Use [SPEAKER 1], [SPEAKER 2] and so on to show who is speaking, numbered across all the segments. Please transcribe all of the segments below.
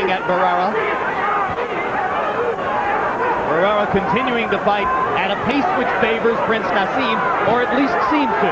[SPEAKER 1] smiling at Barrera. Barrera continuing to fight at a pace which favors Prince Naseem, or at least seems to.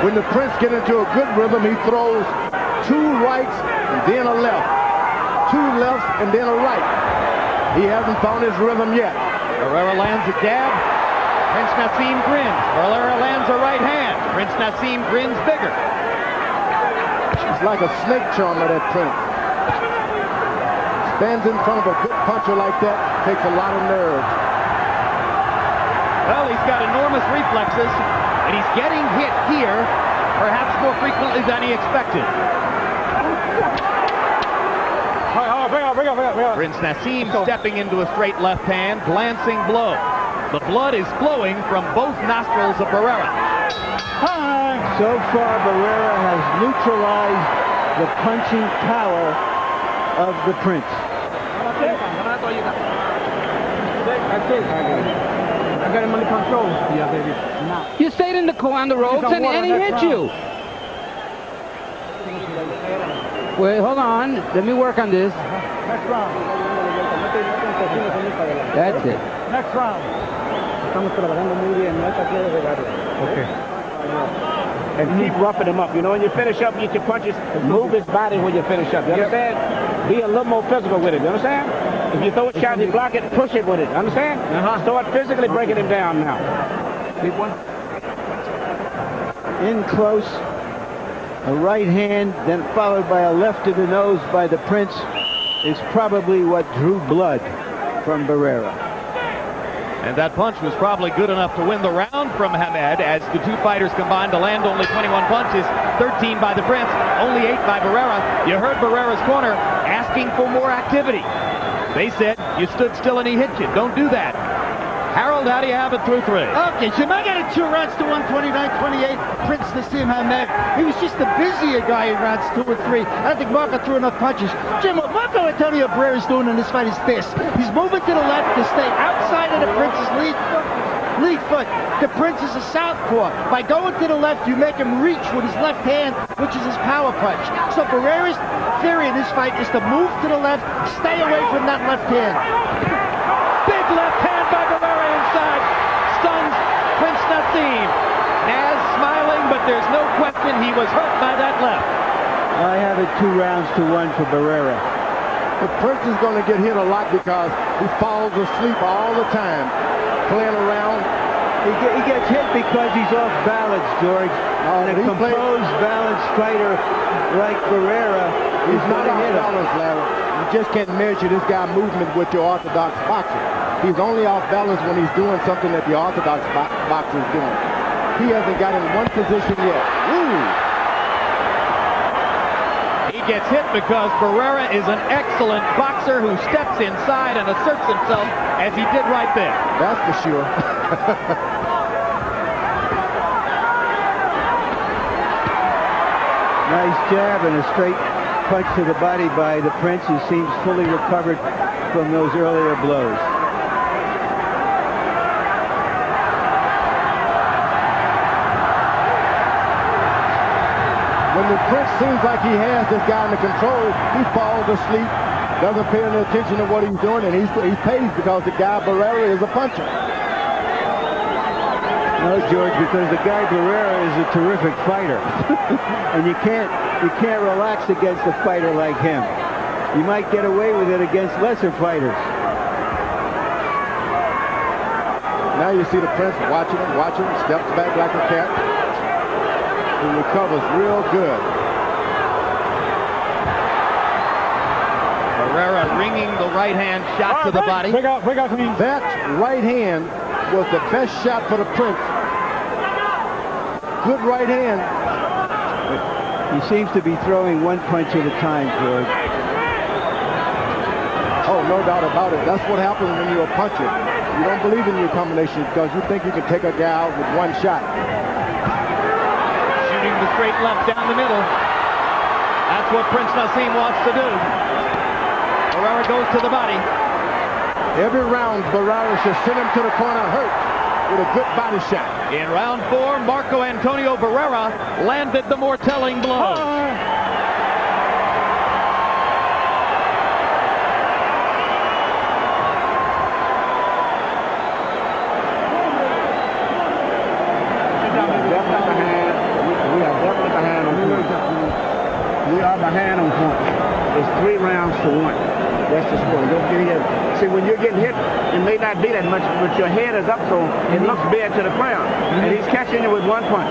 [SPEAKER 2] When the Prince gets into a good rhythm, he throws 2 rights and then a left. 2 lefts and then a right. He hasn't found his rhythm yet.
[SPEAKER 1] Barrera lands a jab. Prince Naseem grins. Barrera lands a right hand. Prince Naseem grins bigger.
[SPEAKER 2] He's like a snake charmer, that Prince. Stands in front of a good puncher like that, takes a lot of nerve.
[SPEAKER 1] Well, he's got enormous reflexes, and he's getting hit here, perhaps more frequently than he expected. Prince Naseem stepping into a straight left hand, glancing blow. The blood is flowing from both nostrils of Barrera.
[SPEAKER 3] So far, Barrera has neutralized the punching power of the Prince.
[SPEAKER 4] I got him under control. Yeah, baby. Now.
[SPEAKER 5] You stayed in the on the ropes and he hit you. Wait, hold on. Let me work on this.
[SPEAKER 4] Next round.
[SPEAKER 5] That's it.
[SPEAKER 4] Next round.
[SPEAKER 2] Okay.
[SPEAKER 4] And keep roughing him up. You know, when you finish up, get your punches, move his body when you finish up. You understand? Be a little more physical with it. You understand? If you throw a shot and you block it, push it with it. Understand? Start physically breaking him down now.
[SPEAKER 3] Big one. In close. A right hand, then followed by a left to the nose by the Prince, is probably what drew blood from Barrera.
[SPEAKER 1] And that punch was probably good enough to win the round from Hamed, as the 2 fighters combined to land only 21 punches, 13 by the Prince, only 8 by Barrera. You heard Barrera's corner asking for more activity. They said, you stood still and he hit you. Don't do that. Harold, how do you have it through 3?
[SPEAKER 6] Okay, Jim, I got it 2 rounds to 129-28. Prince Naseem Hamed. He was just a busier guy in rounds 2 and 3. I don't think Marco threw enough punches. Jim, what Marco Antonio Barrera is doing in this fight is this. He's moving to the left to stay outside of the Prince's lead foot. The Prince is a southpaw. By going to the left, you make him reach with his left hand, which is his power punch. So Barrera's theory in this fight is to move to the left, stay away from that left hand.
[SPEAKER 1] Big left hand by Barrera inside. Stuns Prince Naseem. Naz smiling, but there's no question he was hurt by that left.
[SPEAKER 3] I have it 2 rounds to 1 for Barrera.
[SPEAKER 2] The Prince is going to get hit a lot because he falls asleep all the time, playing around.
[SPEAKER 3] He gets hit because he's off balance, George. And a composed, balanced fighter like Barrera
[SPEAKER 2] is not off balance, Larry. You just can't measure this guy's movement with your orthodox boxer. He's only off balance when he's doing something that the orthodox boxer is doing. He hasn't got in one position yet. Ooh.
[SPEAKER 1] He gets hit because Barrera is an excellent boxer who steps inside and asserts himself as he did right there.
[SPEAKER 2] That's for sure.
[SPEAKER 3] Nice jab and a straight punch to the body by the Prince, who seems fully recovered from those earlier blows.
[SPEAKER 2] When the Prince seems like he has this guy under control, he falls asleep, doesn't pay any attention to what he's doing, and he pays because the guy Barrera is a puncher.
[SPEAKER 3] No, George, because the guy Barrera is a terrific fighter. And you can't relax against a fighter like him. You might get away with it against lesser fighters.
[SPEAKER 2] Now you see the Prince watching him, steps back like a cat. He recovers real good.
[SPEAKER 1] Barrera ringing the right hand shot to the body.
[SPEAKER 2] That right hand was the best shot for the Prince. Good right hand.
[SPEAKER 3] He seems to be throwing 1 punch at a time, George.
[SPEAKER 2] Oh, no doubt about it. That's what happens when you're a puncher. You don't believe in your combinations because you think you can take a guy out with 1 shot.
[SPEAKER 1] Shooting the straight left down the middle. That's what Prince Naseem wants to do. Barrera goes to the body.
[SPEAKER 2] Every round, Barrera should send him to the corner hurt with a good body shot.
[SPEAKER 1] In round 4, Marco Antonio Barrera landed the more telling blow.
[SPEAKER 4] We are behind on points. It's 3 rounds to 1. That's the score. Don't get hit. See, when you're getting hit, it may not be that much, but your head is up, so it looks bad to the crowd. And he's catching you with 1 punch.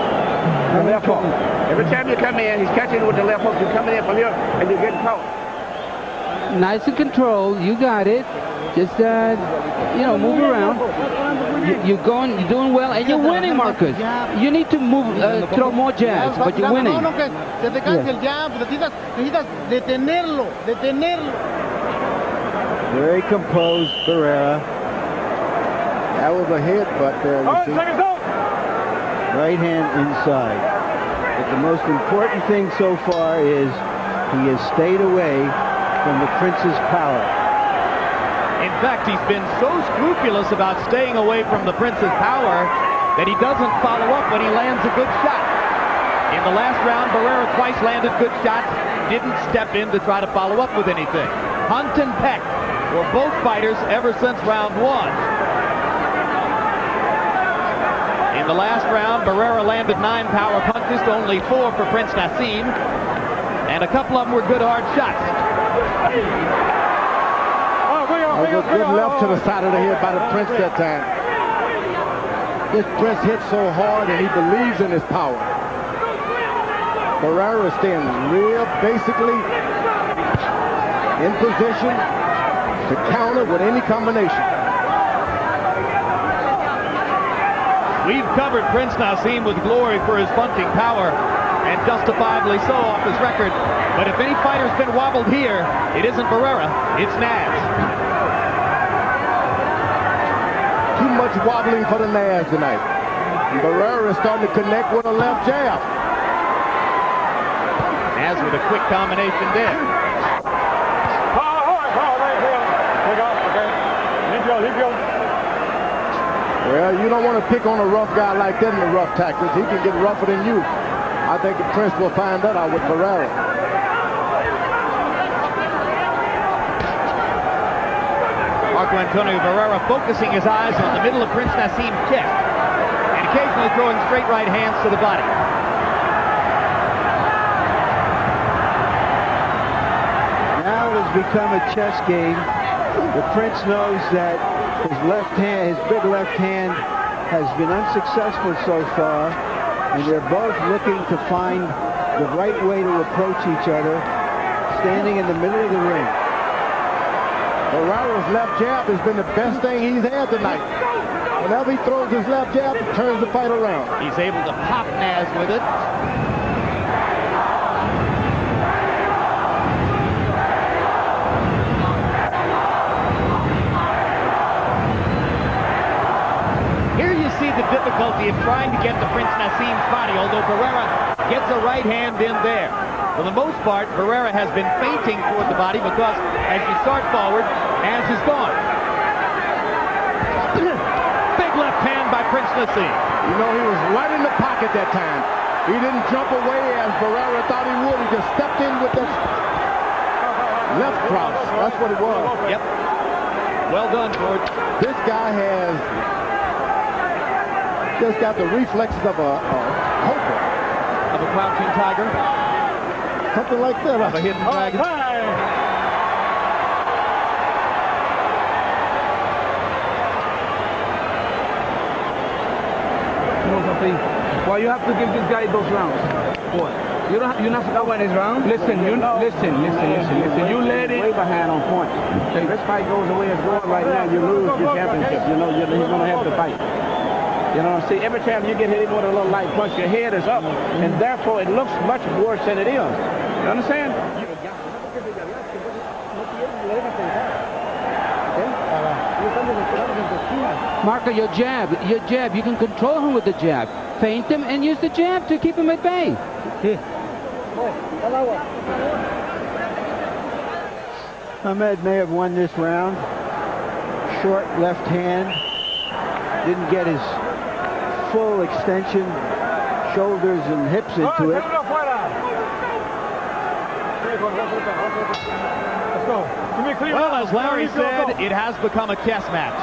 [SPEAKER 4] The left hook. Every time you come in, he's catching you with the left hook. You're coming in from here, and you're getting caught.
[SPEAKER 5] Nice and controlled. You got it. Just, move around. You're doing well, and you're winning, Marcus. You need to move, throw more jabs, but you're winning.
[SPEAKER 6] Se te cansa el jab, necesitas detenerlo.
[SPEAKER 3] Very composed, Barrera.
[SPEAKER 2] That was a headbutt there, you see.
[SPEAKER 3] Right hand inside. But the most important thing so far is he has stayed away from the Prince's power.
[SPEAKER 1] In fact, he's been so scrupulous about staying away from the Prince's power that he doesn't follow up when he lands a good shot. In the last round, Barrera twice landed good shots, didn't step in to try to follow up with anything. Hunt and peck were both fighters ever since round 1. In the last round, Barrera landed 9 power punches to only 4 for Prince Naseem, and a couple of them were good hard shots.
[SPEAKER 2] That was a good left to the side of the head by the Prince that time. This Prince hit so hard and he believes in his power. Barrera is staying real basically in position to counter with any combination.
[SPEAKER 1] We've covered Prince Naseem with glory for his punching power, and justifiably so off his record. But if any fighter's been wobbled here, it isn't Barrera, it's Naz.
[SPEAKER 2] Too much wobbling for the Naz tonight. And Barrera is starting to connect with a left jab.
[SPEAKER 1] Naz with a quick combination there.
[SPEAKER 2] Well, you don't want to pick on a rough guy like that in the rough tactics. He can get rougher than you. I think the Prince will find that out with Barrera.
[SPEAKER 1] Marco Antonio Barrera focusing his eyes on the middle of Prince Naseem's chest and occasionally throwing straight right hands to the body.
[SPEAKER 3] Now it has become a chess game. The Prince knows that his left hand, his big left hand, has been unsuccessful so far, and they're both looking to find the right way to approach each other, standing in the middle of the ring.
[SPEAKER 2] Barrera's left jab has been the best thing he's had tonight. Whenever he throws his left jab, it turns the fight around.
[SPEAKER 1] He's able to pop Naz with it. Here you see the difficulty of trying to get to Prince Naseem's body, although Barrera gets a right hand in there. For the most part, Barrera has been feinting toward the body because as you start forward, Naz is gone. Big left hand by Prince Naseem.
[SPEAKER 2] You know, he was right in the pocket that time. He didn't jump away as Barrera thought he would. He just stepped in with that left cross. That's what it was.
[SPEAKER 1] Yep. Well done, George.
[SPEAKER 2] This guy has just got the reflexes of a cobra.
[SPEAKER 1] Of a crouching tiger.
[SPEAKER 2] Something like that.
[SPEAKER 1] Of a hidden dragon.
[SPEAKER 4] Well, you have to give this guy those rounds. What? You're not that one is round. Listen. You let it. Way behind on points. If this fight goes the way it's going right now, you lose your championship. You know, he's going to have to fight. You know, see, every time you get hit with a little light punch, your head is up, and therefore it looks much worse than it is. You understand?
[SPEAKER 5] Marco, your jab, you can control him with the jab. Feint him and use the jab to keep him at bay.
[SPEAKER 3] Hamed may have won this round. Short left hand. Didn't get his full extension, shoulders and hips into it.
[SPEAKER 1] Well, as Larry said, it has become a chess match.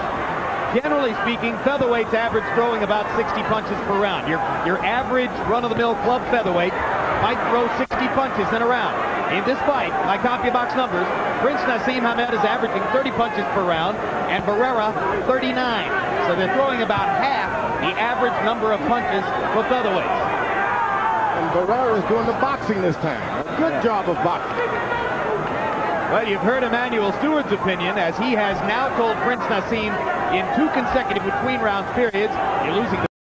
[SPEAKER 1] Generally speaking, featherweights average throwing about 60 punches per round. Your average run-of-the-mill club featherweight might throw 60 punches in a round. In this fight, by CompuBox numbers, Prince Naseem Hamed is averaging 30 punches per round, and Barrera 39. So they're throwing about half the average number of punches for featherweights.
[SPEAKER 2] And Barrera is doing the boxing this time. A good job of boxing.
[SPEAKER 1] Well, you've heard Emmanuel Stewart's opinion, as he has now told Prince Naseem in 2 consecutive between rounds periods, you're losing the